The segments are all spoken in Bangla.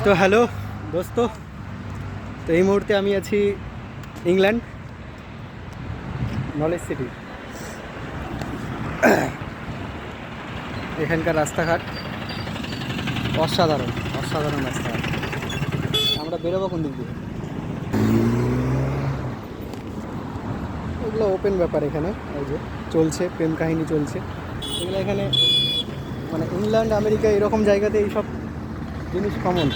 তো হ্যালো দোস্ত, তো এই মুহূর্তে আমি আছি ইংল্যান্ড নলেজ সিটি। এখানকার রাস্তাঘাট অসাধারণ অসাধারণ রাস্তাঘাট। আমরা বেরোবো কোন দিক দিয়ে? এগুলো ওপেন ব্যাপার, এখানে এই যে চলছে প্রেম কাহিনী চলছে এগুলো এখানে, মানে ইংল্যান্ড আমেরিকা এরকম জায়গাতে এইসব জিনিস কমন।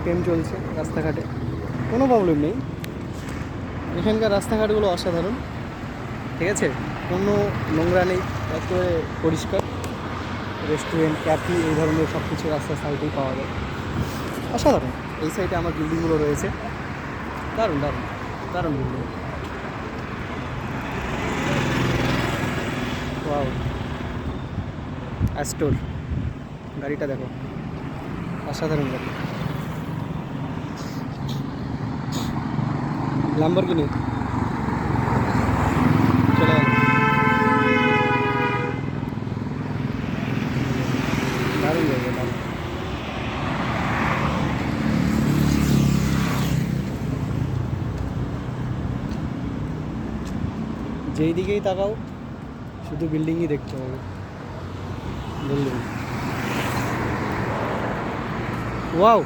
প্রেম চলছে রাস্তাঘাটে, কোনো প্রবলেম নেই। এখানকার রাস্তাঘাটগুলো অসাধারণ, ঠিক আছে, কোনো নোংরা নেই, একেবারে পরিষ্কার। রেস্টুরেন্ট, ক্যাফে এই ধরনের সব কিছু রাস্তার সাইডেই পাওয়া যায়, অসাধারণ। এই সাইডে আমার বিল্ডিংগুলো রয়েছে, দারুণ দারুণ দারুণ বিল্ডিং। ওয়াও, অ্যাস্টোর গাড়িটা দেখো, অসাধারণ গাড়ি। ল্যাম্বরগিনি চলে গেল, দারুণ জায়গা দারুণ। যেই দিকেই তাকাও শুধু বিল্ডিংই দেখতে হবে, বিল্ডিং। ওয়াও।